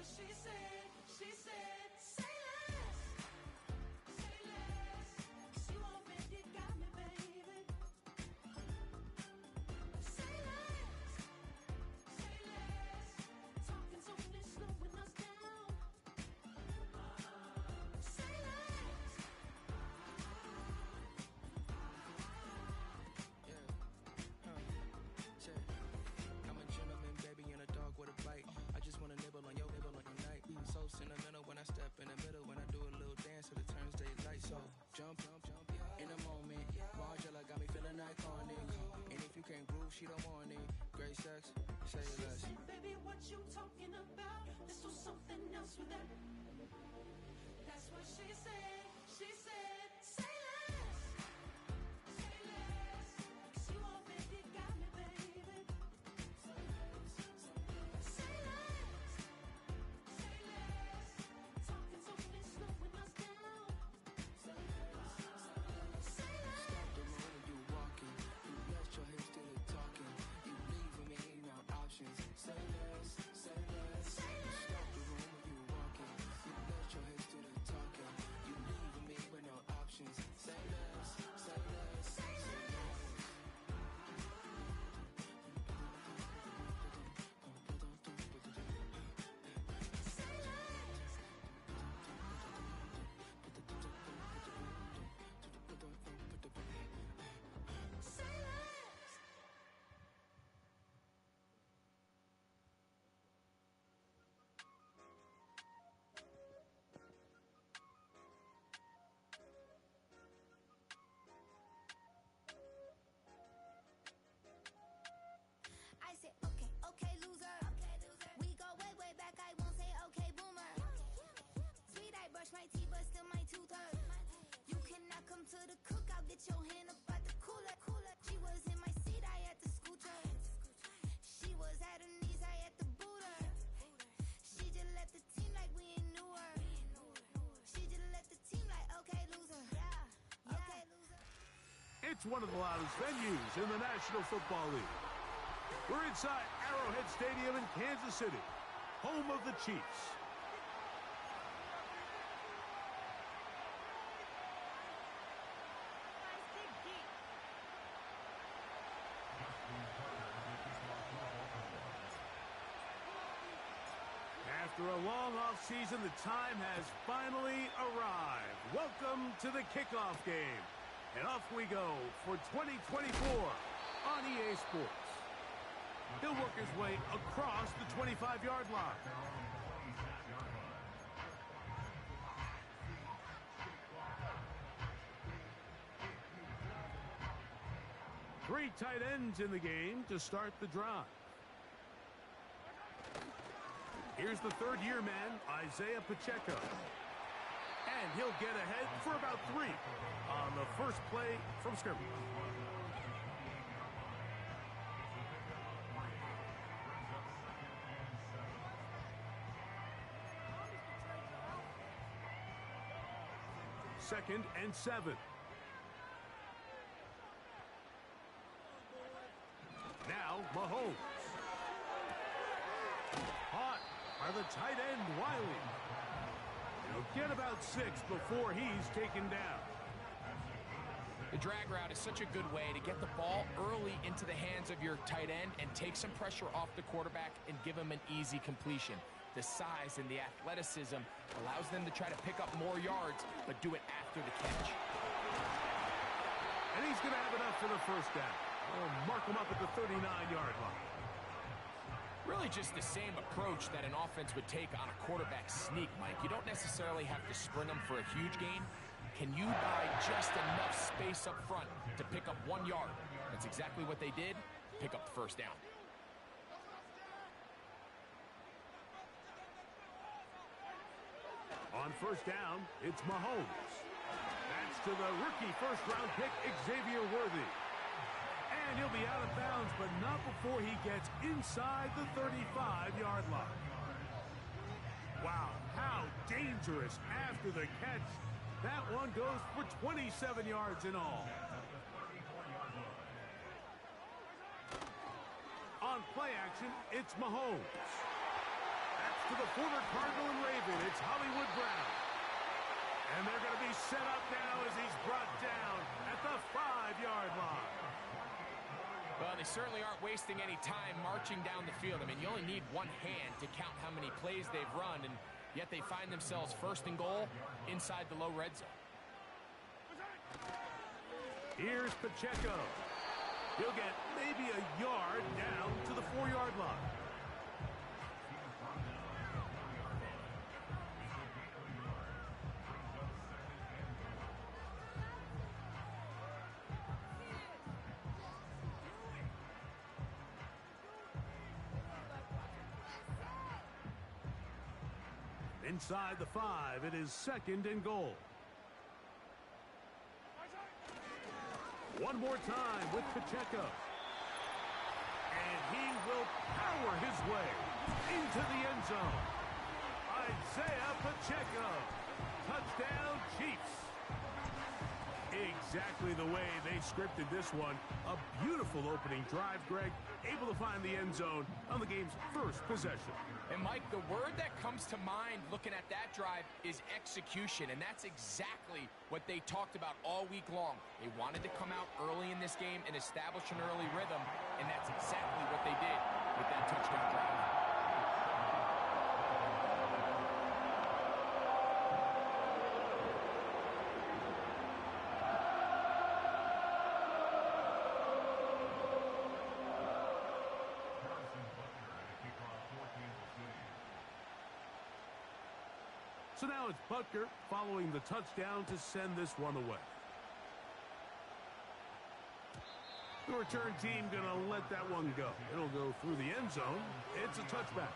what she said. She said, say less. Say less. 'Cause you already got me, baby. Say less. Say less. Talking's only slowing us down. Say less. I'm a gentleman, baby, and a dog with a bite. I just wanna nibble on your night. So sentimental when I step in the middle. When I do a little dance till it turns daylight. So jump, in a moment. Margella got me feeling iconic. And if you can't groove, she don't want it. Great sex, say less. She said, baby, what you talking about? Let's do something else with that. That's what she said. She said, say less. Say less. 'Cause you already got me, baby. Say less. Say less. Say less. Talking's only slowing us down. Say less. Say less. Stop the room when you walking. You let your hips do the talking. You leaving me no options. Say less, say less. Say less. Stop the room when you walking. You let your hips do the talking. You leaving me with no options. Say less, say less. Say less. Say less. Say less. I said, okay, okay, loser. We go way, way back. I won't say okay, boomer. Sweet, I brush my teeth, but still my tooth hurt. You cannot come to the cookout. Get your hand up at the cooler. She was in my seat, I had to scoot her. She was at her knees, I had to boot her. She just left the team like we ain't knew her. She just left the team like, okay, loser. Yeah, okay, loser. It's one of the loudest venues in the National Football League. We're inside Arrowhead Stadium in Kansas City, home of the Chiefs. After a long off-season, the time has finally arrived. Welcome to the kickoff game. And off we go for 2024 on EA Sports. He'll work his way across the 25-yard line. Three tight ends in the game to start the drive. Here's the third-year man, Isaiah Pacheco. And he'll get ahead for about 3 on the first play from scrimmage. Second and 7. Now Mahomes. Caught by the tight end Wiley. He'll get about 6 before he's taken down. The drag route is such a good way to get the ball early into the hands of your tight end and take some pressure off the quarterback and give him an easy completion. The size and the athleticism allows them to try to pick up more yards, but do it after the catch. And he's going to have enough for the first down. We'll mark him up at the 39-yard line. Really just the same approach that an offense would take on a quarterback sneak, Mike. You don't necessarily have to spring them for a huge gain. Can you buy just enough space up front to pick up 1 yard? That's exactly what they did. Pick up the first down. On first down, it's Mahomes. That's to the rookie first-round pick, Xavier Worthy. And he'll be out of bounds, but not before he gets inside the 35-yard line. Wow, how dangerous after the catch. That one goes for 27 yards in all. On play action, it's Mahomes. That's to the former Cardinal and Raven. It's Hollywood Brown. And they're going to be set up now as he's brought down at the 5-yard line. Well, they certainly aren't wasting any time marching down the field. I mean, you only need one hand to count how many plays they've run, and yet they find themselves first and goal inside the low red zone. Here's Pacheco. He'll get maybe a yard down to the 4-yard line. Inside the 5, it is 2nd and goal. One more time with Pacheco. And he will power his way into the end zone. Isaiah Pacheco. Touchdown, Chiefs. Exactly the way they scripted this one. A beautiful opening drive, Greg. Able to find the end zone on the game's first possession. And, Mike, the word that comes to mind looking at that drive is execution, and that's exactly what they talked about all week long. They wanted to come out early in this game and establish an early rhythm, and that's exactly what they did with that touchdown drive. So now it's Butker following the touchdown to send this one away. The return team going to let that one go. It'll go through the end zone. It's a touchback.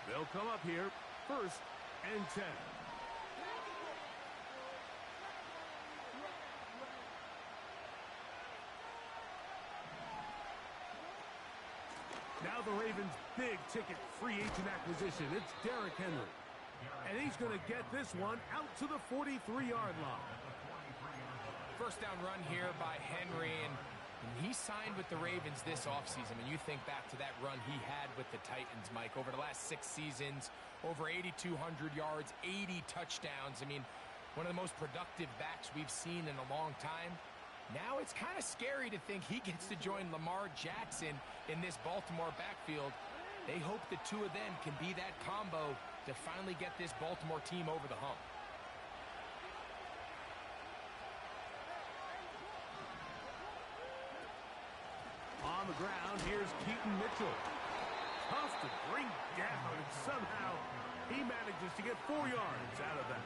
They'll come up here, 1st and 10. Now the Ravens' big-ticket free agent acquisition. It's Derrick Henry. And he's going to get this one out to the 43-yard line. First down run here by Henry, and he signed with the Ravens this offseason. I mean, you think back to that run he had with the Titans, Mike, over the last 6 seasons, over 8,200 yards, 80 touchdowns. I mean, one of the most productive backs we've seen in a long time. Now it's kind of scary to think he gets to join Lamar Jackson in this Baltimore backfield. They hope the two of them can be that combo to finally get this Baltimore team over the hump. On the ground, here's Keaton Mitchell. Tough to bring down, and somehow he manages to get 4 yards out of that.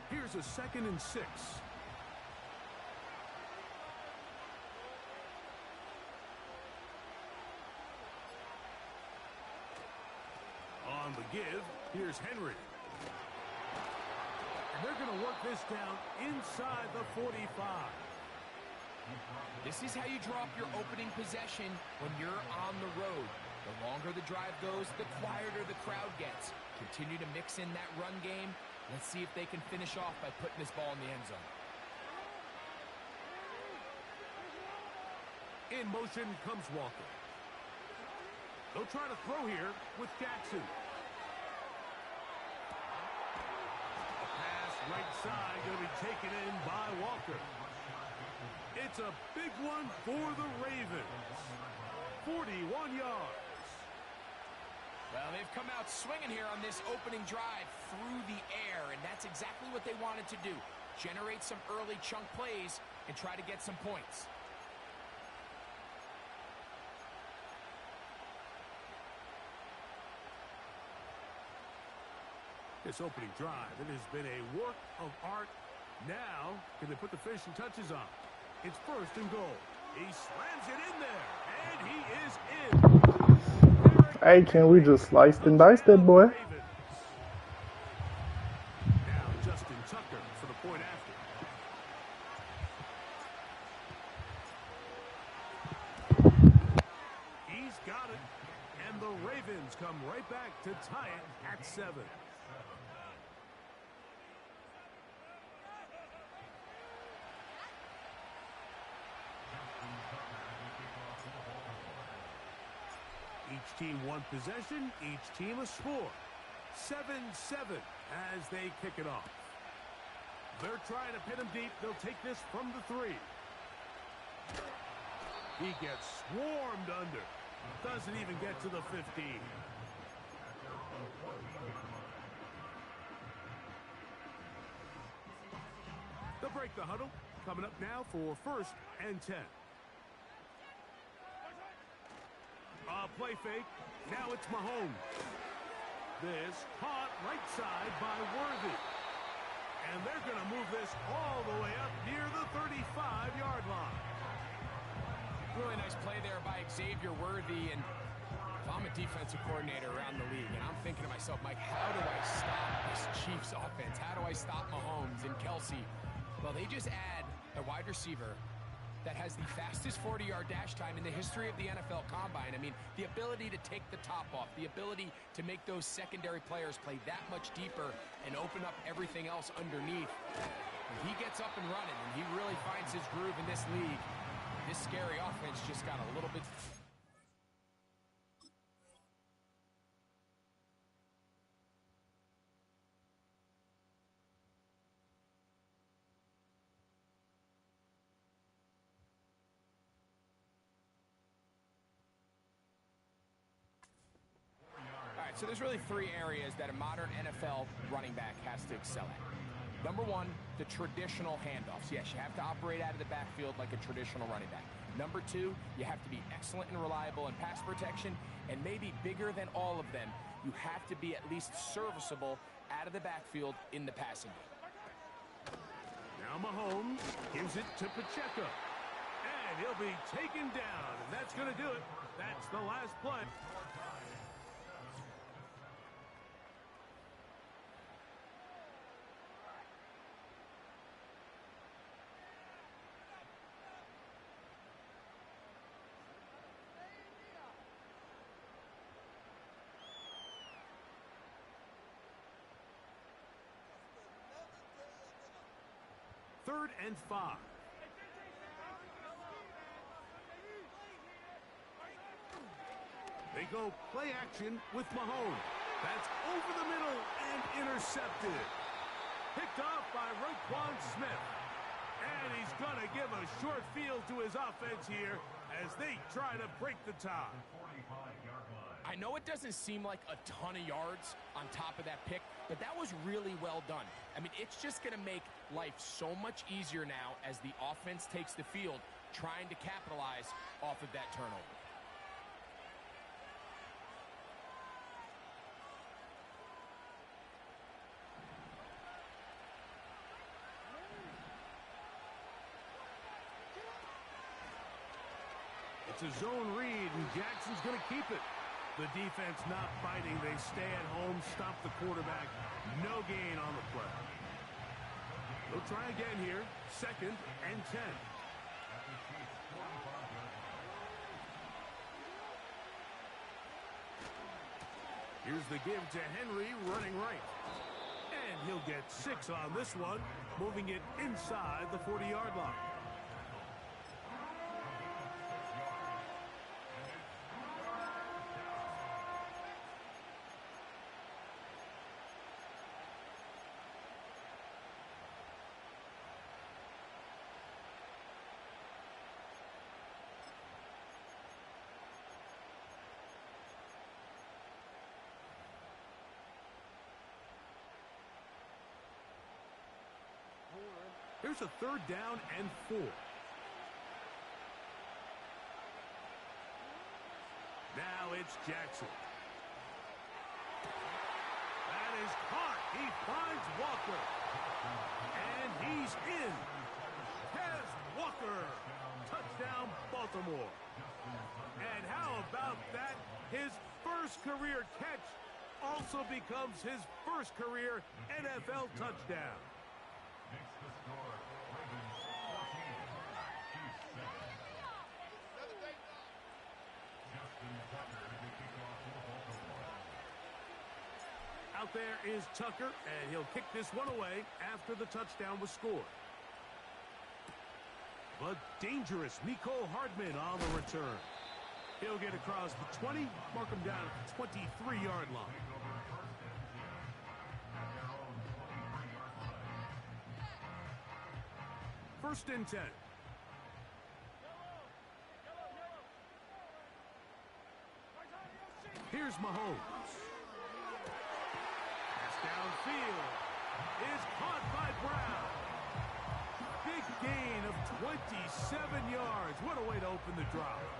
Here's a 2nd and 6. On the give, here's Henry. And they're going to work this down inside the 45. This is how you draw up your opening possession when you're on the road. The longer the drive goes, the quieter the crowd gets. Continue to mix in that run game. Let's see if they can finish off by putting this ball in the end zone. In motion comes Walker. They'll try to throw here with Jackson. A pass right side going to be taken in by Walker. It's a big one for the Ravens. 41 yards. Well, they've come out swinging here on this opening drive through the air, and that's exactly what they wanted to do. Generate some early chunk plays and try to get some points. This opening drive, it has been a work of art. Now, can they put the finishing touches on? It's first and goal. He slams it in there, and he is in. Hey, can we just slice and dice that boy? Now Justin Tucker for the point after. He's got it, and the Ravens come right back to tie it at 7. Each team one possession, each team a score. 7-7 as they kick it off. They're trying to pin him deep. They'll take this from the 3. He gets swarmed under. Doesn't even get to the 15. They'll break the huddle. Coming up now for first and 10. Play fake. Now it's Mahomes. This caught right side by Worthy. And they're going to move this all the way up near the 35-yard line. Really nice play there by Xavier Worthy. And if I'm a defensive coordinator around the league, and I'm thinking to myself, Mike, how do I stop this Chiefs offense? How do I stop Mahomes and Kelsey? Well, they just add a wide receiver that has the fastest 40-yard dash time in the history of the NFL Combine. I mean, the ability to take the top off, the ability to make those secondary players play that much deeper and open up everything else underneath. When he gets up and running, and he really finds his groove in this league, this scary offense just got a little bit... So there's really 3 areas that a modern NFL running back has to excel at. Number 1, the traditional handoffs. Yes, you have to operate out of the backfield like a traditional running back. Number 2, you have to be excellent and reliable in pass protection. And maybe bigger than all of them, you have to be at least serviceable out of the backfield in the passing game. Now Mahomes gives it to Pacheco. And he'll be taken down. And that's going to do it. That's the last play. Third and 5. They go play action with Mahomes. That's over the middle and intercepted. Picked off by Roquan Smith. And he's going to give a short field to his offense here as they try to break the tie. I know it doesn't seem like a ton of yards on top of that pick, but that was really well done. I mean, it's just going to make life so much easier now as the offense takes the field, trying to capitalize off of that turnover. It's a zone read, and Jackson's going to keep it. The defense not fighting. They stay at home, stop the quarterback. No gain on the play. They'll try again here. Second and 10. Here's the give to Henry, running right. And he'll get 6 on this one, moving it inside the 40-yard line. Here's a third down and 4. Now it's Jackson. That is caught. He finds Walker. And he's in. Tez Walker. Touchdown, Baltimore. And how about that? His first career catch also becomes his first career NFL touchdown. Out there is Tucker, and he'll kick this one away after the touchdown was scored. But dangerous Mecole Hardman on the return. He'll get across the 20, mark him down at the 23-yard line. First and 10. Here's Mahomes. Pass downfield is caught by Brown. Big gain of 27 yards. What a way to open the drive.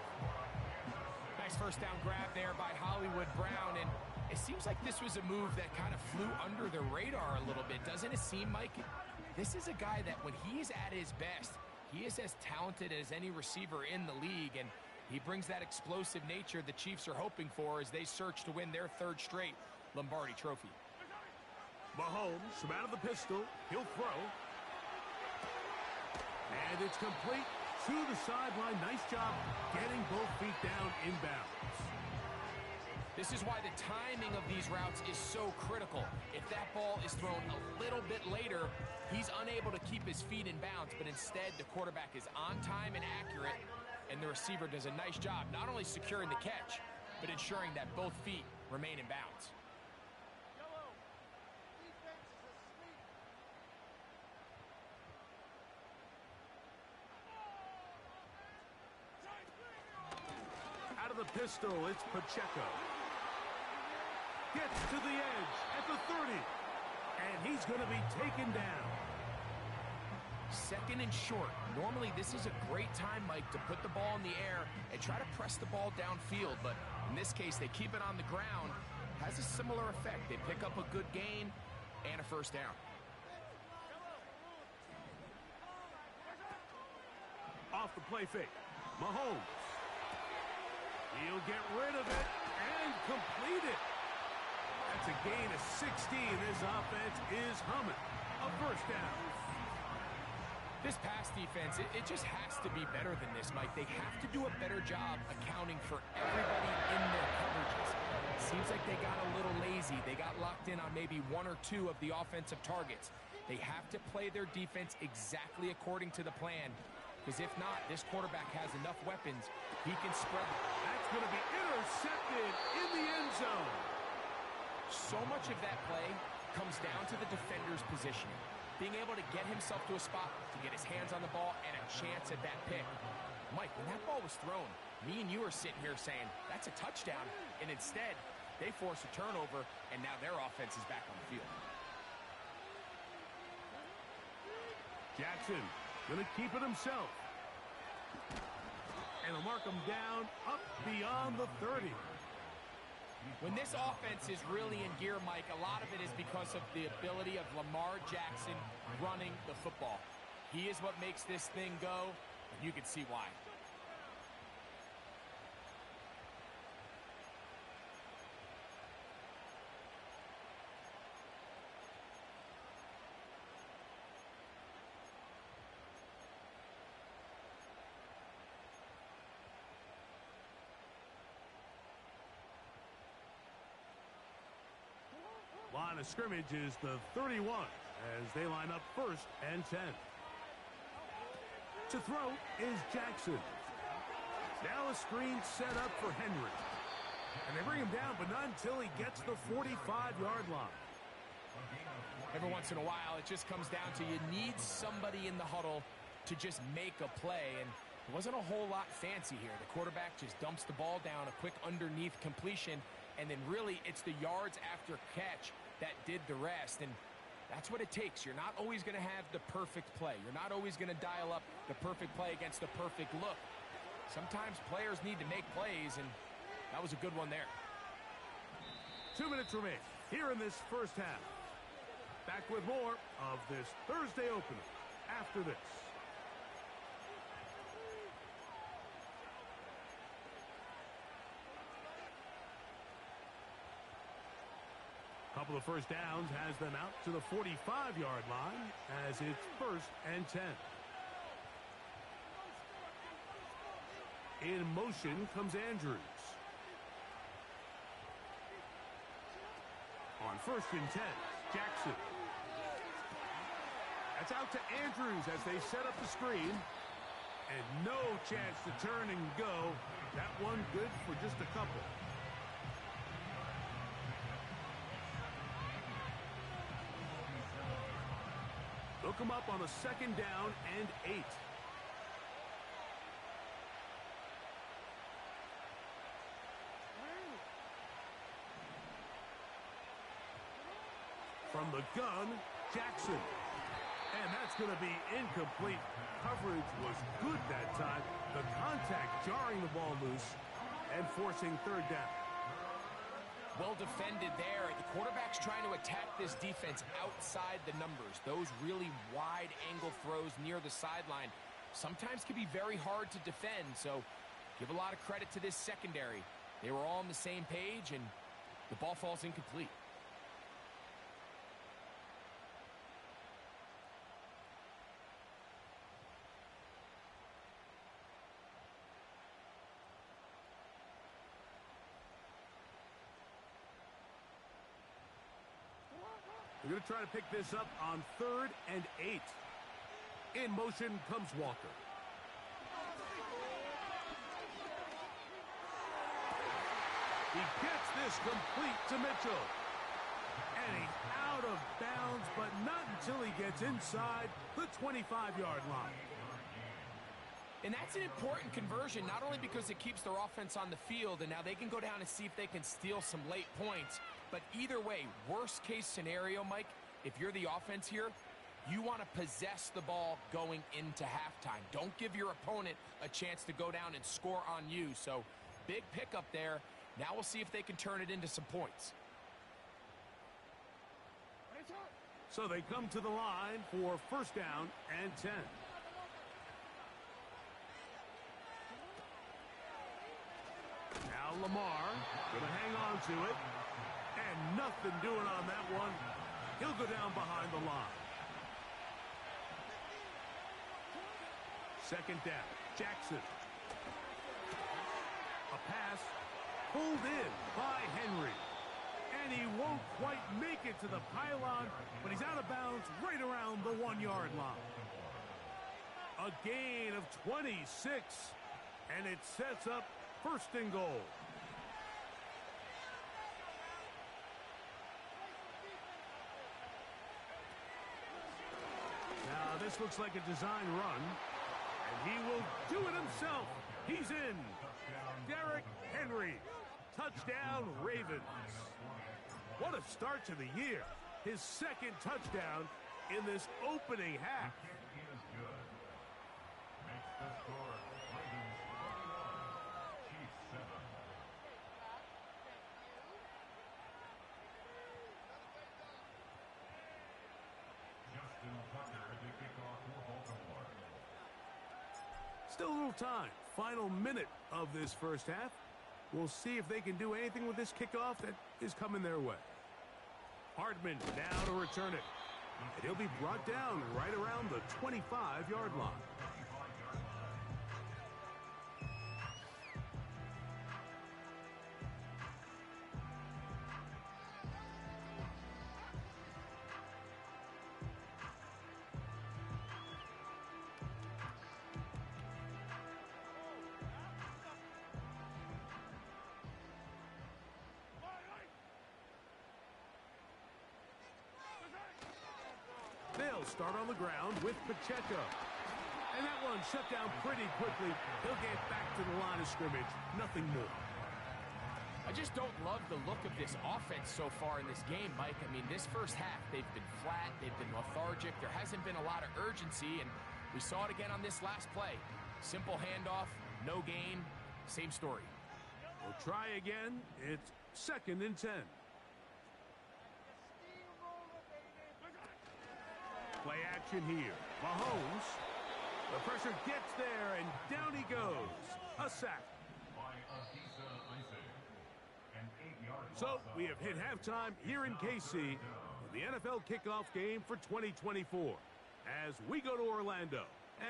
Nice first down grab there by Hollywood Brown, and it seems like this was a move that kind of flew under the radar a little bit. Doesn't it seem, Mike? This is a guy that when he is at his best, he is as talented as any receiver in the league, and he brings that explosive nature the Chiefs are hoping for as they search to win their third straight Lombardi Trophy. Mahomes from out of the pistol. He'll throw. And it's complete to the sideline. Nice job getting both feet down inbounds. This is why the timing of these routes is so critical. If that ball is thrown a little bit later, he's unable to keep his feet in bounds, but instead the quarterback is on time and accurate, and the receiver does a nice job not only securing the catch, but ensuring that both feet remain in bounds. Out of the pistol, it's Pacheco. Gets to the edge at the 30. And he's going to be taken down. Second and short. Normally, this is a great time, Mike, to put the ball in the air and try to press the ball downfield. But in this case, they keep it on the ground. Has a similar effect. They pick up a good gain and a first down. Off the play fake. Mahomes. He'll get rid of it and complete it. That's a gain of 16. This offense is humming. A first down. This pass defense, it just has to be better than this, Mike. They have to do a better job accounting for everybody in their coverages. It seems like they got a little lazy. They got locked in on maybe one or two of the offensive targets. They have to play their defense exactly according to the plan, because if not, this quarterback has enough weapons. He can spread. That's going to be intercepted in the end zone. So much of that play comes down to the defender's positioning. Being able to get himself to a spot to get his hands on the ball and a chance at that pick. Mike, when that ball was thrown, me and you are sitting here saying, that's a touchdown. And instead, they force a turnover, and now their offense is back on the field. Jackson going to keep it himself. And he'll mark him down up beyond the 30. When this offense is really in gear, Mike, a lot of it is because of the ability of Lamar Jackson running the football. He is what makes this thing go, and you can see why. Line of scrimmage is the 31 as they line up first and 10. To throw is Jackson. Now a screen set up for Henry. And they bring him down, but not until he gets the 45-yard line. Every once in a while, it just comes down to you need somebody in the huddle to just make a play. And it wasn't a whole lot fancy here. The quarterback just dumps the ball down, a quick underneath completion, and then really it's the yards after catch that did the rest. And that's what it takes. You're not always going to have the perfect play. You're not always going to dial up the perfect play against the perfect look. Sometimes players need to make plays, and that was a good one there. 2 minutes remaining. here in this first half. Back with more of this Thursday opener after this. Couple of first downs has them out to the 45-yard line as it's 1st and 10. In motion comes Andrews. On 1st and 10, Jackson. That's out to Andrews as they set up the screen. And no chance to turn and go. That one good for just a couple. Look him up on a 2nd down and 8. From the gun, Jackson. And that's going to be incomplete. Coverage was good that time. The contact jarring the ball loose and forcing 3rd down. Well defended there. The quarterback's trying to attack this defense outside the numbers. Those really wide angle throws near the sideline sometimes can be very hard to defend. So give a lot of credit to this secondary. They were all on the same page and the ball falls incomplete. We're going to try to pick this up on 3rd and 8. In motion comes Walker. He gets this complete to Mitchell. And he's out of bounds, but not until he gets inside the 25-yard line. And that's an important conversion, not only because it keeps their offense on the field, and now they can go down and see if they can steal some late points. But either way, worst case scenario, Mike, if you're the offense here, you want to possess the ball going into halftime. Don't give your opponent a chance to go down and score on you. So big pickup there. Now we'll see if they can turn it into some points. So they come to the line for 1st down and 10. Now Lamar going to hang on to it. And nothing doing on that one. He'll go down behind the line. 2nd down. Jackson. A pass pulled in by Henry. And he won't quite make it to the pylon, but he's out of bounds right around the 1-yard line. A gain of 26, and it sets up 1st and goal. Now this looks like a design run, and he will do it himself. He's in. Derrick Henry. Touchdown, Ravens. What a start to the year. His 2nd touchdown in this opening half. Still a little time. Final minute of this first half. We'll see if they can do anything with this kickoff that is coming their way. Hardman now to return it. And he'll be brought down right around the 25-yard line. They'll start on the ground with Pacheco. And that one shut down pretty quickly. He'll get back to the line of scrimmage. Nothing more. I just don't love the look of this offense so far in this game, Mike. I mean, this first half, they've been flat. They've been lethargic. There hasn't been a lot of urgency, and we saw it again on this last play. Simple handoff, no gain, same story. We'll try again. It's 2nd and 10. Play action here. Mahomes. The pressure gets there, and down he goes. A sack. So we have hit halftime here in KC in the NFL kickoff game for 2024. As we go to Orlando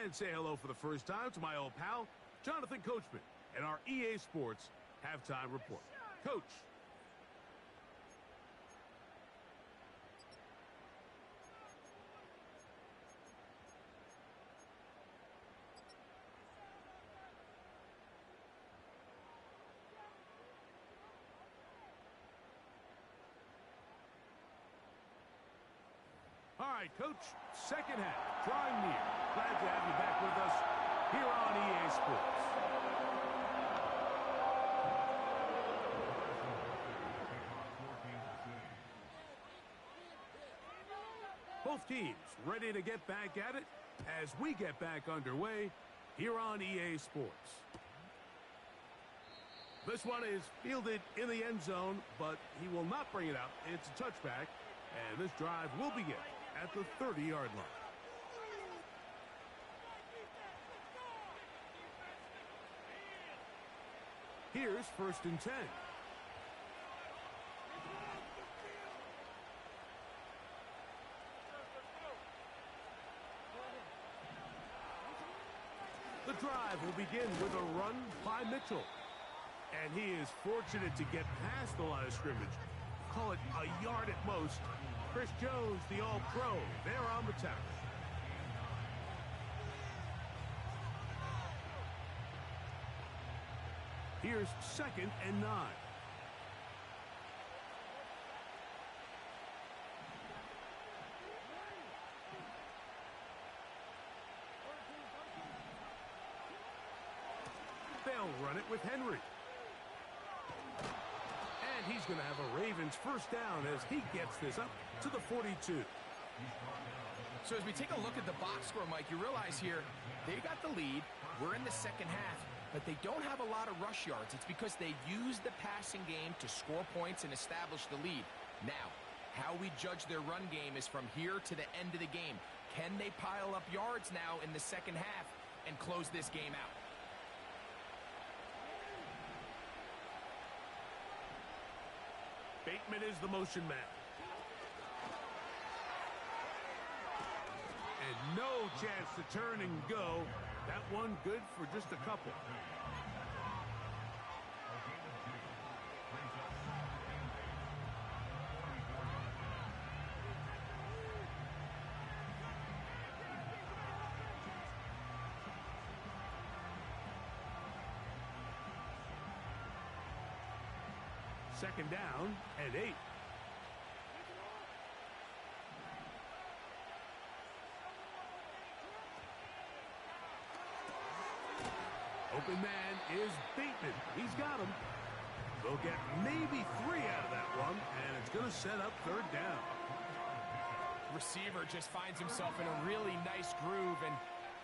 and say hello for the first time to my old pal, Jonathan Coachman, and our EA Sports halftime report. Coach. All right, Coach, second half, drawing near. Glad to have you back with us here on EA Sports. Both teams ready to get back at it as we get back underway here on EA Sports. This one is fielded in the end zone, but he will not bring it out. It's a touchback, and this drive will begin at the 30-yard line. Here's 1st and 10. The drive will begin with a run by Mitchell. And he is fortunate to get past the line of scrimmage. Call it a yard at most. Chris Jones, the All-Pro, there on the tackle. Here's 2nd and 9. They'll run it with Henry. And he's going to have a Ravens first down as he gets this up to the 42. So as we take a look at the box score, Mike, you realize here they got the lead. We're in the second half, but they don't have a lot of rush yards. It's because they used the passing game to score points and establish the lead. Now, how we judge their run game is from here to the end of the game. Can they pile up yards now in the second half and close this game out? Bateman is the motion man. And no chance to turn and go. That one good for just a couple. Second down and 8. Open man is Bateman. He's got him. They'll get maybe 3 out of that one, and it's going to set up 3rd down. Receiver just finds himself in a really nice groove, and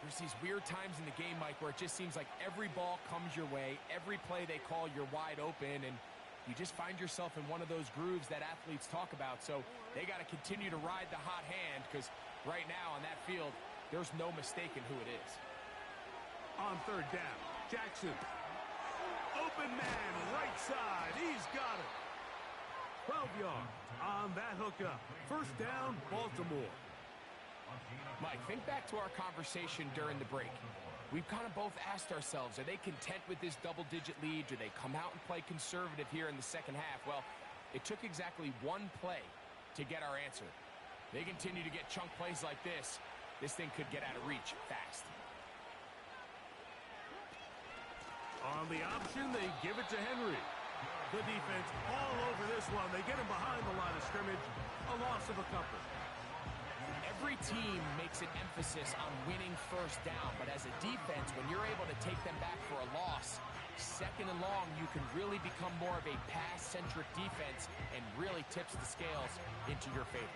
there's these weird times in the game, Mike, where it just seems like every ball comes your way. Every play they call, you're wide open, and you just find yourself in one of those grooves that athletes talk about. So they got to continue to ride the hot hand, because right now on that field, there's no mistaking who it is. On 3rd down, Jackson. Open man, right side. He's got it. 12 yards on that hookup. First down, Baltimore. Mike, think back to our conversation during the break. We've kind of both asked ourselves, are they content with this double-digit lead? Do they come out and play conservative here in the second half? Well, it took exactly one play to get our answer. They continue to get chunk plays like this. This thing could get out of reach fast. On the option, they give it to Henry. The defense all over this one. They get him behind the line of scrimmage. A loss of a couple. Every team makes an emphasis on winning first down, but as a defense, when you're able to take them back for a loss, 2nd and long, you can really become more of a pass-centric defense and really tips the scales into your favor.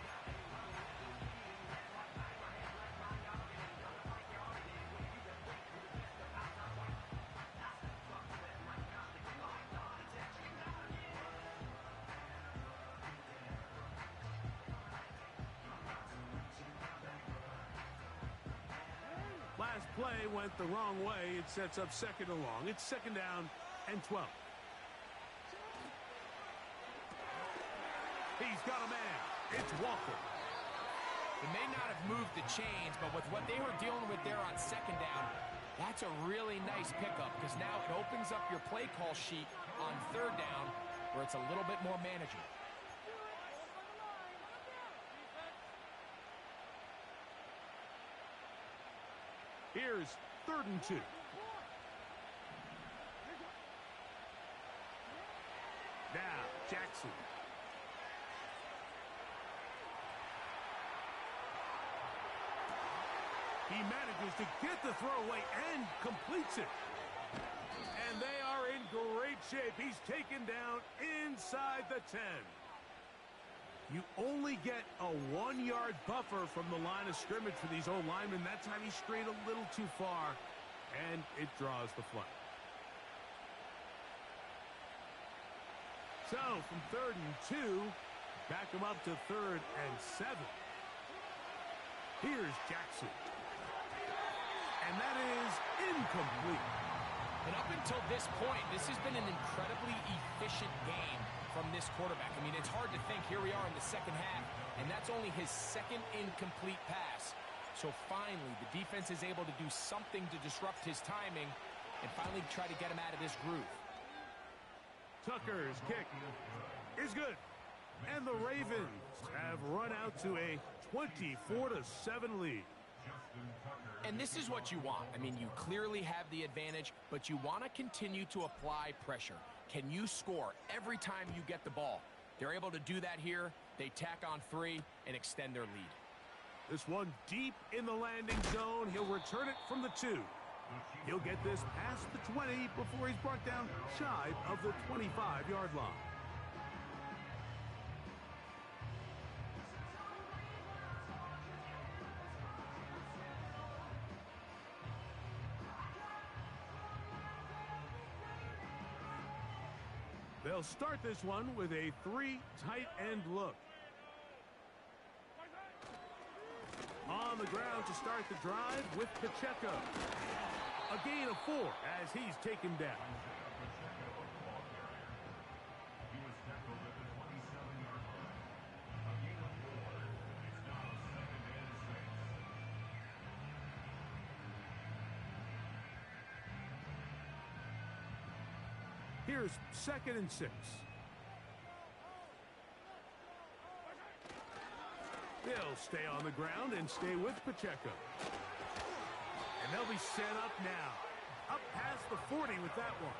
play went the wrong way. It sets up second and long. It's second down and 12. He's got a man. It's Walker. They may not have moved the chains, but with what they were dealing with there on second down, that's a really nice pickup because now it opens up your play call sheet on third down where it's a little bit more manageable. Here's 3rd and 2. Now, Jackson. He manages to get the throw away and completes it. And they are in great shape. He's taken down inside the 10. You only get a 1-yard buffer from the line of scrimmage for these old linemen. That time he strayed a little too far, and it draws the flag. So, from 3rd and 2, back him up to 3rd and 7. Here's Jackson. And that is incomplete. And up until this point, this has been an incredibly efficient game from this quarterback. I mean, it's hard to think. Here we are in the second half, and that's only his second incomplete pass. So finally, the defense is able to do something to disrupt his timing and finally try to get him out of this groove. Tucker's kick is good. And the Ravens have run out to a 24-7 lead. And this is what you want. I mean, you clearly have the advantage, but you want to continue to apply pressure. Can you score every time you get the ball? They're able to do that here. They tack on 3 and extend their lead. This one deep in the landing zone. He'll return it from the 2. He'll get this past the 20 before he's brought down shy of the 25-yard line. They'll start this one with a 3 tight end look. On the ground to start the drive with Pacheco. A gain of 4 as he's taken down. Here's 2nd and 6. They'll stay on the ground and stay with Pacheco. And they'll be set up now. Up past the 40 with that one.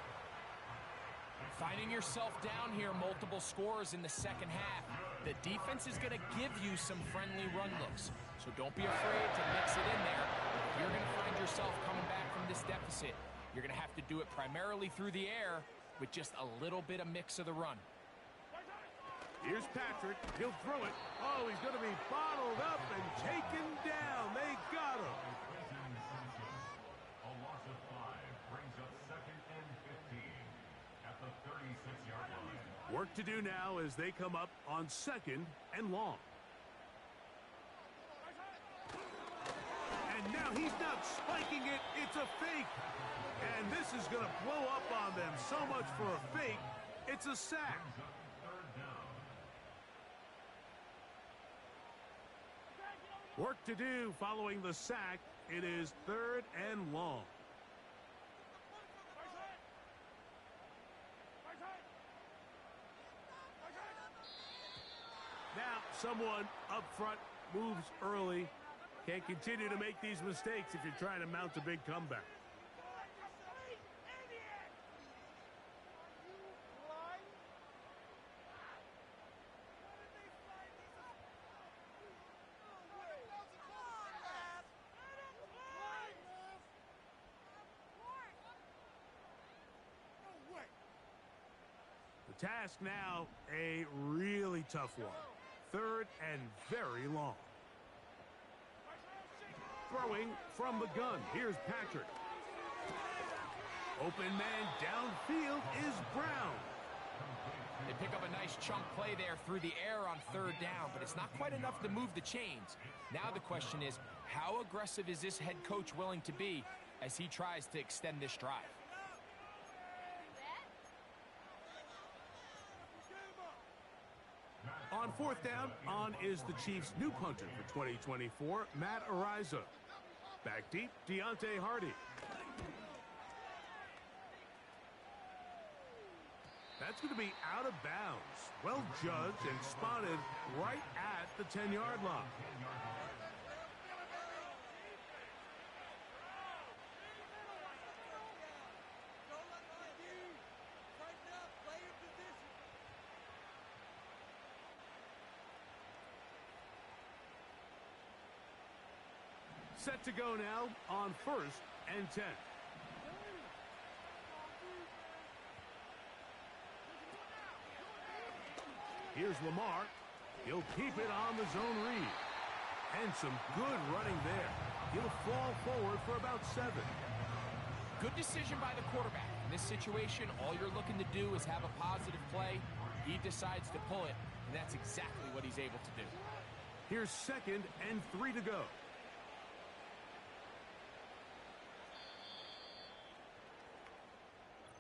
Finding yourself down here, multiple scores in the second half. The defense is going to give you some friendly run looks. So don't be afraid to mix it in there. If you're going to find yourself coming back from this deficit, you're going to have to do it primarily through the air with just a little bit of mix of the run. Here's Patrick. He'll throw it. Oh, he's going to be bottled up and taken down. They got him. A loss of 5 brings up 2nd and 15 at the 36-yard line. Work to do now as they come up on 2nd and long. And now he's not spiking it. It's a fake. And this is going to blow up on them. So much for a fake. It's a sack. Work to do following the sack. It is 3rd and long. Now someone up front moves early. Can't continue to make these mistakes if you're trying to mount a big comeback. The task now, a really tough one. 3rd and very long. Throwing from the gun. Here's Patrick. Open man downfield is Brown. They pick up a nice chunk play there through the air on 3rd down, but it's not quite enough to move the chains. Now the question is, how aggressive is this head coach willing to be as he tries to extend this drive. On fourth down, on is the Chiefs' new punter for 2024, Matt Ariza. Back deep, Deontay Hardy. That's going to be out of bounds. Well judged and spotted right at the 10-yard line. Set to go now on 1st and 10. Here's Lamar. He'll keep it on the zone read. And some good running there. He'll fall forward for about 7. Good decision by the quarterback. In this situation, all you're looking to do is have a positive play. He decides to pull it, and that's exactly what he's able to do. Here's 2nd and 3 to go.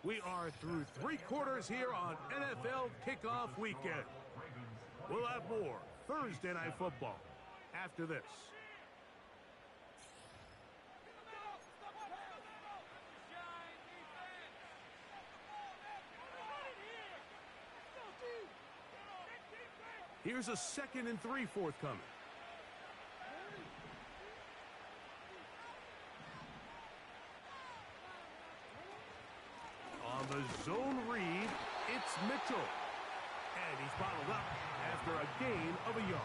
We are through 3 quarters here on NFL Kickoff Weekend. We'll have more Thursday Night Football after this. Here's a 2nd and 3 forthcoming. On the zone read, it's Mitchell. And he's bottled up after a gain of a yard.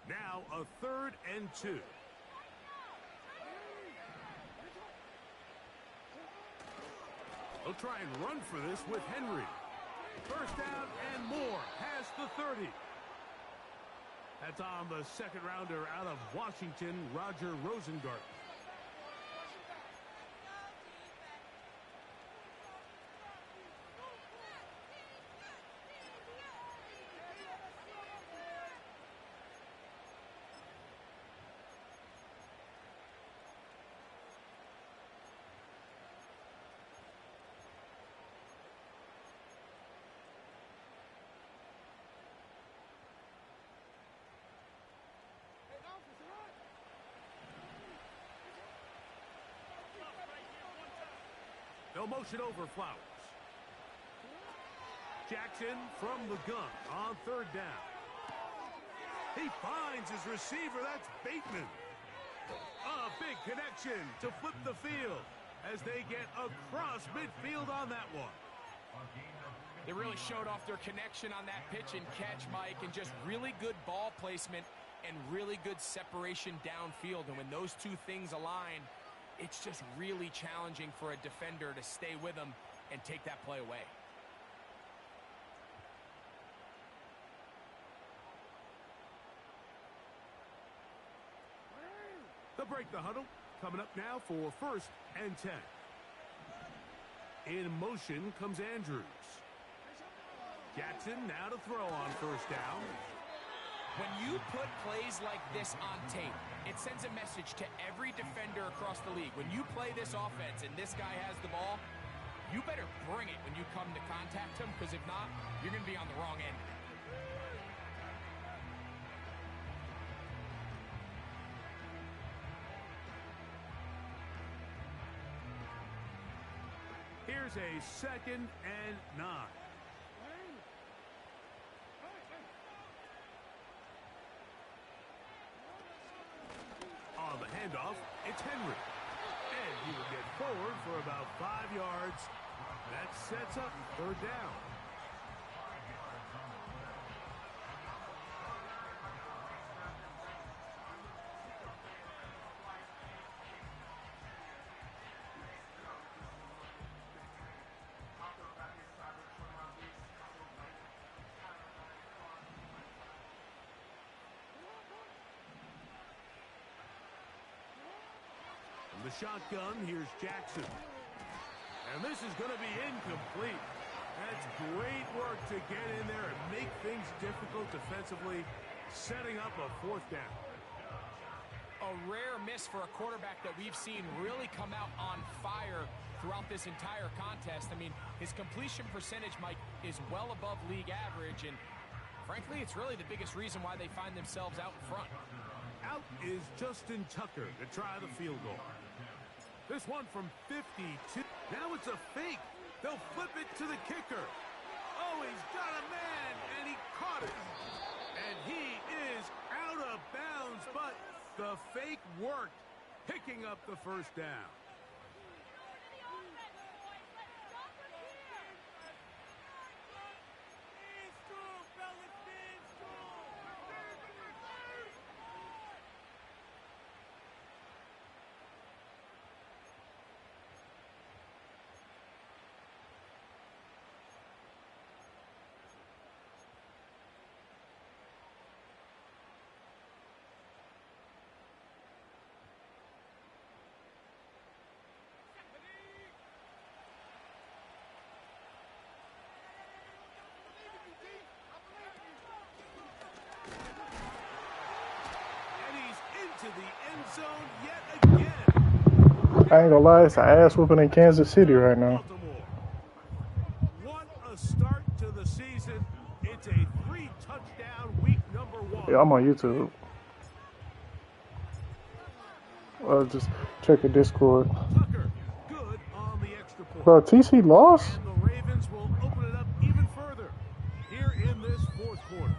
Now a 3rd and 2. They'll try and run for this with Henry. First down and more past the 30. That's on the 2nd rounder out of Washington, Roger Rosengarten. They'll motion over Flowers. Jackson from the gun on 3rd down. He finds his receiver. That's Bateman. A big connection to flip the field as they get across midfield on that one. They really showed off their connection on that pitch and catch, Mike, and just really good ball placement and really good separation downfield. And when those two things align, it's just really challenging for a defender to stay with them and take that play away. They'll break the huddle. Coming up now for 1st and 10. In motion comes Andrews. Jackson now to throw on 1st down. When you put plays like this on tape, it sends a message to every defender across the league. When you play this offense and this guy has the ball, you better bring it when you come to contact him, because if not, you're going to be on the wrong end. Here's a 2nd and 9. On the handoff, it's Henry. And he will get forward for about 5 yards. That sets up 3rd down. the shotgun, here's Jackson. And this is going to be incomplete. That's great work to get in there and make things difficult defensively, setting up a fourth down. A rare miss for a quarterback that we've seen really come out on fire throughout this entire contest. I mean, his completion percentage, Mike, is well above league average, and frankly, it's really the biggest reason why they find themselves out in front. Out is Justin Tucker to try the field goal. This one from 52. Now it's a fake. They'll flip it to the kicker. Oh, he's got a man, and he caught it. And he is out of bounds, but the fake worked, picking up the first down. To the end zone yet again. I ain't gonna lie, it's an ass whooping in Kansas City right now. What a start to the season. It's a 3-touchdown week number 1. Yeah, I'm on YouTube. Just check the Discord. Tucker, good on the extra point. Bro, TC lost? And the Ravens will open it up even further here in this fourth quarter.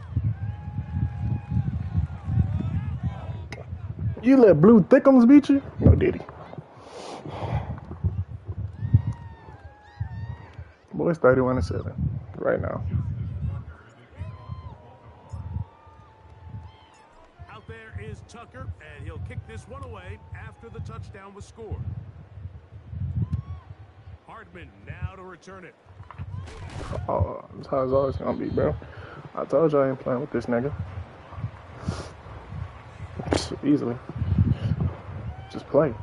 You let Blue Thickums beat you? No, did he? Boys 31-7 right now. Out there is Tucker, and he'll kick this one away after the touchdown was scored. Hardman now to return it. Oh, that's how it's always gonna be, bro. I told you I ain't playing with this nigga. Easily. Just play.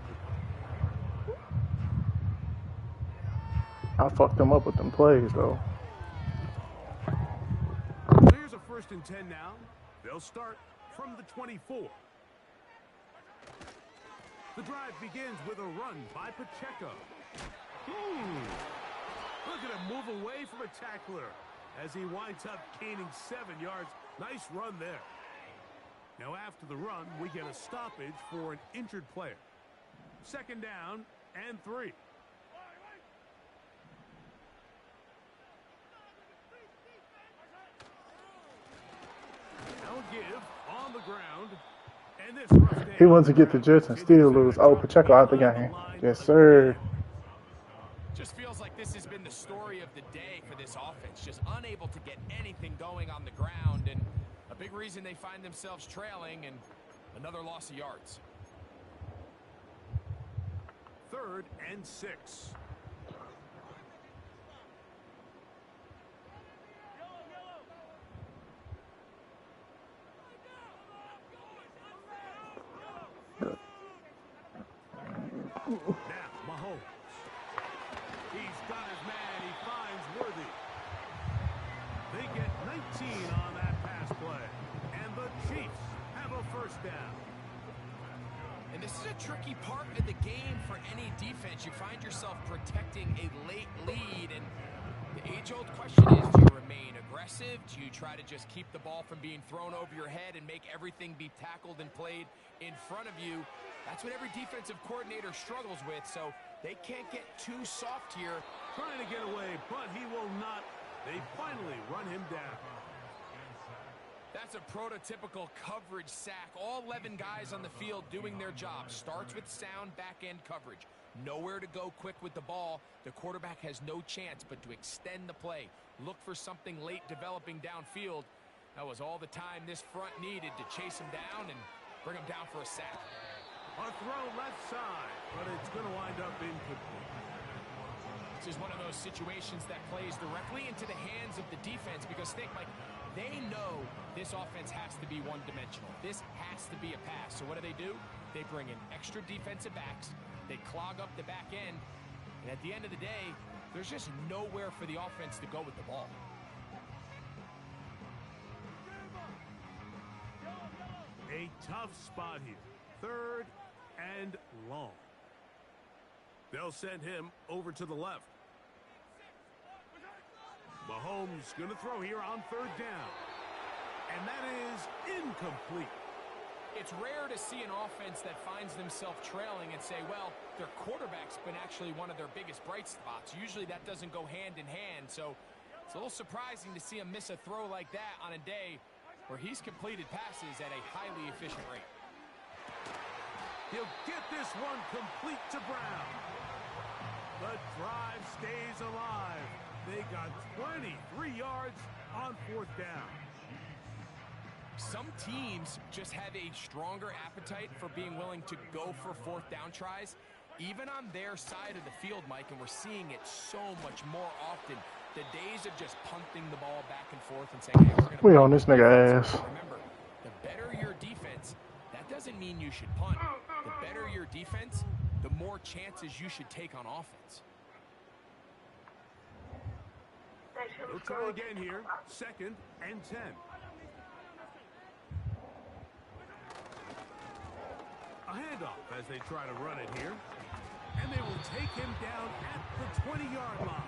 I fucked them up with them plays, though. Here's a 1st and 10 now. They'll start from the 24. The drive begins with a run by Pacheco. Look at him move away from a tackler as he winds up gaining 7 yards. Nice run there. Now after the run, we get a stoppage for an injured player. 2nd down and 3. Now give on the ground. And this he wants to get the Jets and still lose. Oh, Pacheco out the game. Yes, sir. Just feels like this has been the story of the day for this offense. Just unable to get anything going on the ground, and a big reason they find themselves trailing, and another loss of yards. 3rd and 6. Now, Mahomes. He's got his man. He finds Worthy. They get 19 on that pass play. And the Chiefs have a 1st down. And this is a tricky part of the game for any defense. You find yourself protecting a late lead, and the age-old question is, do you remain aggressive? Do you try to just keep the ball from being thrown over your head and make everything be tackled and played in front of you? That's what every defensive coordinator struggles with, so they can't get too soft here. Trying to get away, but he will not. They finally run him down. That's a prototypical coverage sack. All 11 guys on the field doing their job. Starts with sound back-end coverage. Nowhere to go quick with the ball. The quarterback has no chance but to extend the play. Look for something late developing downfield. That was all the time this front needed to chase him down and bring him down for a sack. A throw left side, but it's going to wind up incomplete. This is one of those situations that plays directly into the hands of the defense, because think, like, they know this offense has to be one-dimensional. This has to be a pass. So what do? They bring in extra defensive backs. They clog up the back end. And at the end of the day, there's just nowhere for the offense to go with the ball. A tough spot here. 3rd and long. They'll send him over to the left. Mahomes going to throw here on 3rd down. And that is incomplete. It's rare to see an offense that finds themselves trailing and say, well, their quarterback's been actually one of their biggest bright spots. Usually that doesn't go hand in hand, so it's a little surprising to see him miss a throw like that on a day where he's completed passes at a highly efficient rate. He'll get this one complete to Brown. The drive stays alive. They got 23 yards on 4th down. Some teams just have a stronger appetite for being willing to go for 4th down tries, even on their side of the field, Mike, and we're seeing it so much more often. The days of just punting the ball back and forth and saying, hey, we're going to... We on this nigga ass. Remember, the better your defense, that doesn't mean you should punt. The better your defense, the more chances you should take on offense. We'll try again here. 2nd and 10. A handoff as they try to run it here. And they will take him down at the 20-yard line.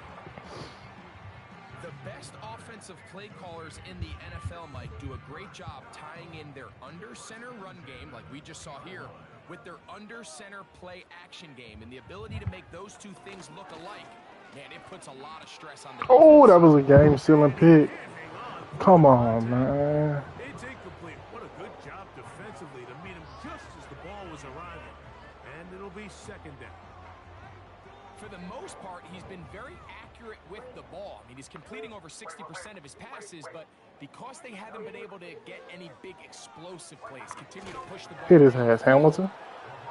The best offensive play callers in the NFL, Mike, do a great job tying in their under-center run game, like we just saw here, with their under-center play action game. And the ability to make those two things look alike, man, it puts a lot of stress on the defense. Oh, that was a game-sealing pick. Come on, man. It's incomplete. What a good job defensively to meet him just as the ball was arriving. And it'll be 2nd down. For the most part, he's been very accurate with the ball. I mean, he's completing over 60% of his passes, but because they haven't been able to get any big explosive plays, continue to push the ball. Hit his ass, Hamilton.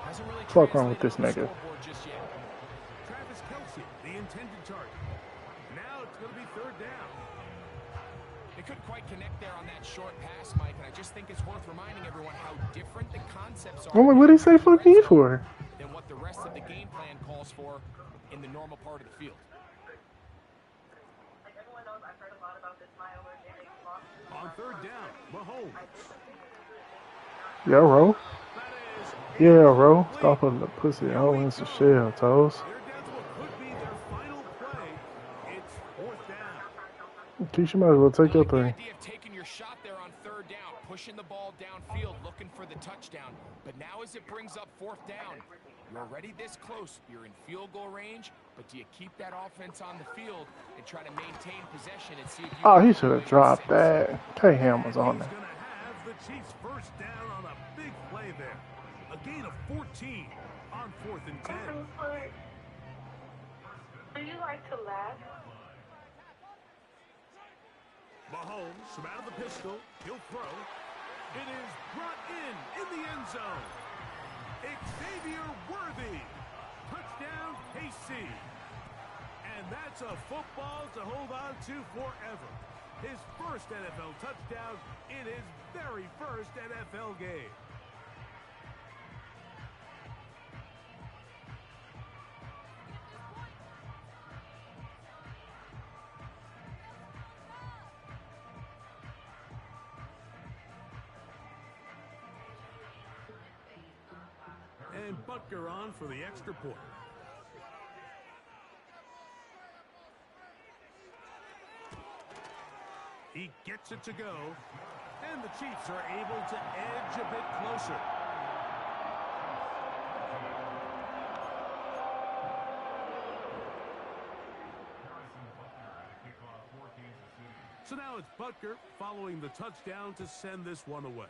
Hasn't really Fuck wrong with this nigga. Just yet. Travis Kelce, the intended target. Now it's going to be 3rd down. They couldn't quite connect there on that short pass, Mike, and I just think it's worth reminding everyone how different the concepts are. Oh, what did he say fuck me for? Than what the rest of the game plan calls for in the normal part of the field. On 3rd down, Mahomes. Yeah, Ro. Yeah, Ro. Stop putting the pussy all into shell, toes. They're down to what could be their final play. It's 4th down. Keisha might as well take your The thing. idea of taking your shot there on 3rd down, pushing the ball downfield, looking for the touchdown. But now as it brings up 4th down, you're already this close. You're in field goal range, but do you keep that offense on the field and try to maintain possession and see if you... Oh, he should have dropped that. K Ham was on He's there. going to have the Chiefs 1st down on a big play there. A gain of 14 on 4th and 10. Do you like to laugh? Mahomes from out of the pistol. He'll throw. It is brought in the end zone. Xavier Worthy. Touchdown, KC. And that's a football to hold on to forever. His first NFL touchdown in his very first NFL game. And Butker on for the extra point. He gets it to go. And the Chiefs are able to edge a bit closer. So now it's Butker following the touchdown to send this one away.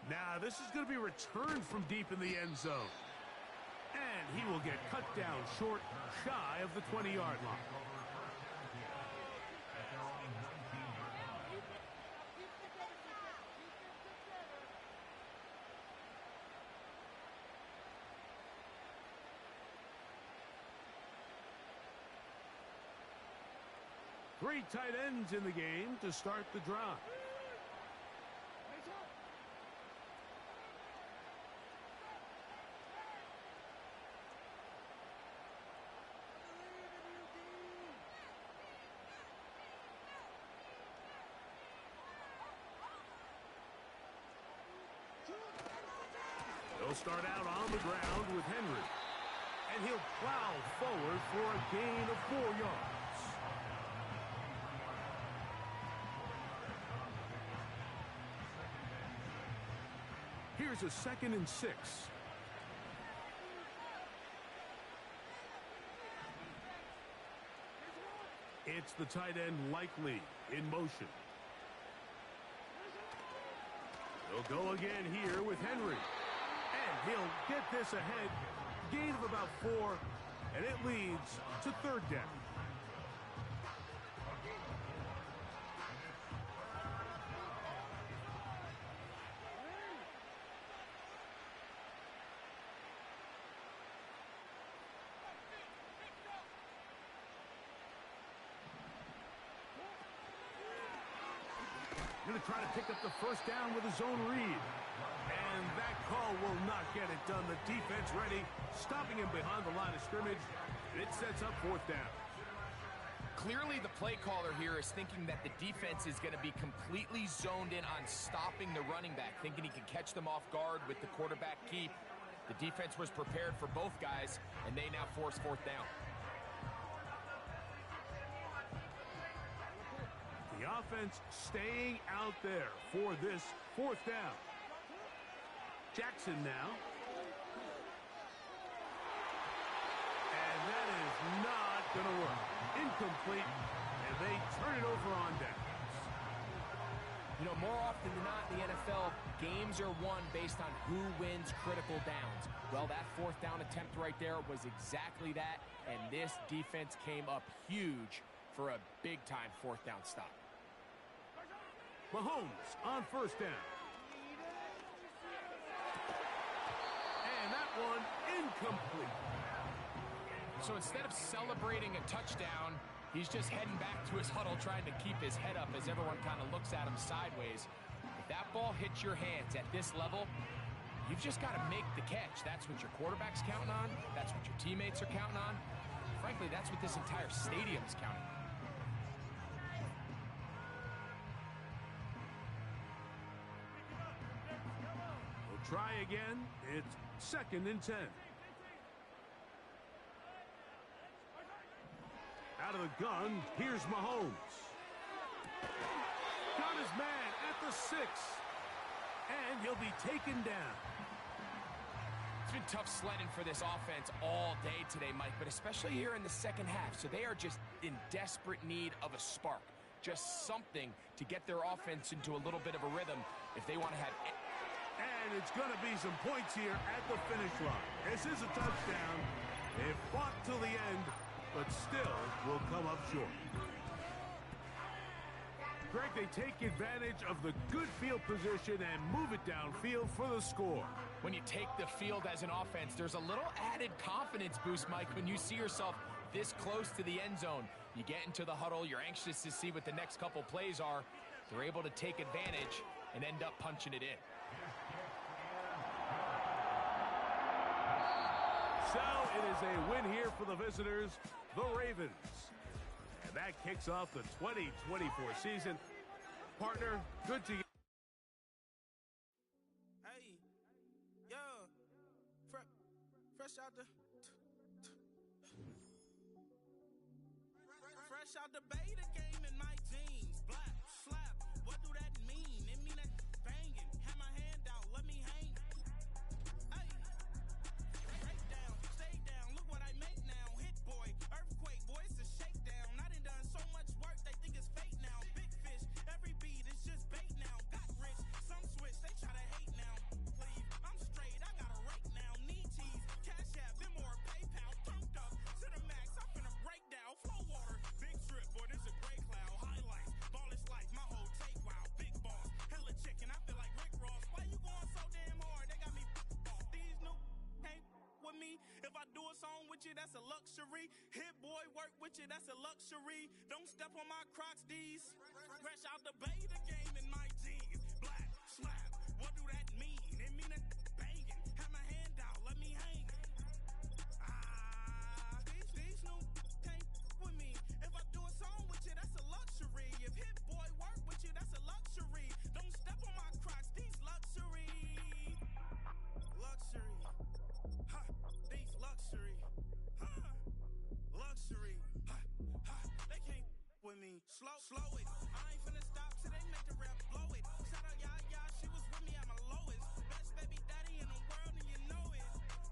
Now this is going to be returned from deep in the end zone. And he will get cut down short, shy of the 20-yard line. Three tight ends in the game to start the drive. start out on the ground with Henry. And he'll plow forward for a gain of 4 yards. Here's a 2nd and 6. It's the tight end Likely in motion. He'll go again here with Henry. And he'll get this ahead. Gain of about 4. And it leads to 3rd down. Going to try to pick up the 1st down with his own read. And that call will not get it done. The defense ready, stopping him behind the line of scrimmage. And it sets up 4th down. Clearly, the play caller here is thinking that the defense is going to be completely zoned in on stopping the running back, thinking he can catch them off guard with the quarterback keep. The defense was prepared for both guys, and they now force 4th down. The offense staying out there for this 4th down. Jackson now. And that is not going to work. Incomplete. And they turn it over on downs. You know, more often than not in the NFL, games are won based on who wins critical downs. Well, that 4th down attempt right there was exactly that. And this defense came up huge for a big-time 4th down stop. Mahomes on 1st down. And that one incomplete. So instead of celebrating a touchdown, he's just heading back to his huddle trying to keep his head up as everyone kind of looks at him sideways. If that ball hits your hands at this level, you've just got to make the catch. That's what your quarterback's counting on. That's what your teammates are counting on. Frankly, that's what this entire stadium's counting on. Try again. It's 2nd and 10. Out of the gun, here's Mahomes. Got his man at the 6. And he'll be taken down. It's been tough sledding for this offense all day today, Mike, but especially here in the 2nd half. So they are just in desperate need of a spark. Just something to get their offense into a little bit of a rhythm if they want to have... And it's going to be some points here at the finish line. This is a touchdown. They fought till the end, but still will come up short. Greg, they take advantage of the good field position and move it downfield for the score. When you take the field as an offense, there's a little added confidence boost, Mike, when you see yourself this close to the end zone. You get into the huddle, you're anxious to see what the next couple plays are. They're able to take advantage and end up punching it in. So it is a win here for the visitors, the Ravens. And that kicks off the 2024 season. Partner, good to you. Hey, yo, fresh out the... Fresh out the beta game in my jeans. Black, slap, what do that mean? It mean that banging. Have my hand out, let me hang. Hey, break down, stay down, look what I make now. Hit boy, earthquake, boy, it's a shakedown. I done so much work, they think it's fake now. Big fish, every beat is just bait now. Got rich, some switch, they try to hate now. Leave, I'm straight, I got a rake now. Need cheese, cash app, been more PayPal. Turned up to the max, I'm finna break down. Flow water, big trip, boy, this a gray cloud. Highlights, ball is life, my whole take, wow. Big boss, hella chicken, I feel like Rick Ross. Why you going so damn hard? They got me off. These new can't with me. If I do a song with you, that's a luxury. Hit boy, work with you, that's a luxury. Don't step on my Crocs, these. Fresh out the beta game in my jeans. Black, slap, what do that mean? It mean that banging. Have my hand out, let me hang. These new can't with me. If I do a song with you, that's a luxury. If hit boy, work with you, that's a luxury. Don't step on my Crocs, these luxury. Luxury. slow it. I ain't finna stop till they make the rap blow it. Shout out y'all, she was with me at my lowest. Best baby daddy in the world and you know it.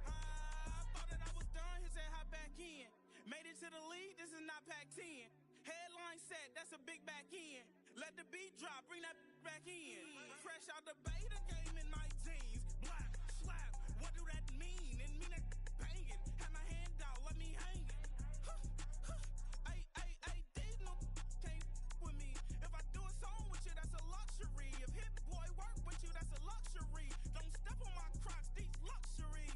I thought that I was done, he said hop back in. Made it to the league, this is not Pac-10. Headline set, that's a big back end. Let the beat drop, bring that back in. Fresh out the beta game in my jeans. Black, slap, what do that mean? It mean that banging. Have my hand out, let me hang it. These no can't with me. If I do a song with you, that's a luxury. If Hit Boy work with you, that's a luxury. Don't step on my Crocs, these luxury.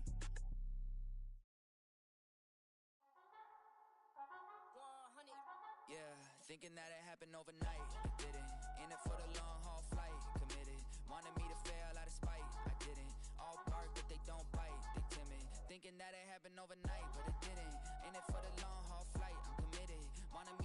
Yeah, thinking that it happened overnight. It didn't. In it for the long haul flight. Committed. Wanted me to fail out of spite. I didn't. All bark, but they don't bite. They timid. Thinking that it happened overnight, but it didn't. In it for the long haul flight. I'm committed. Wanted me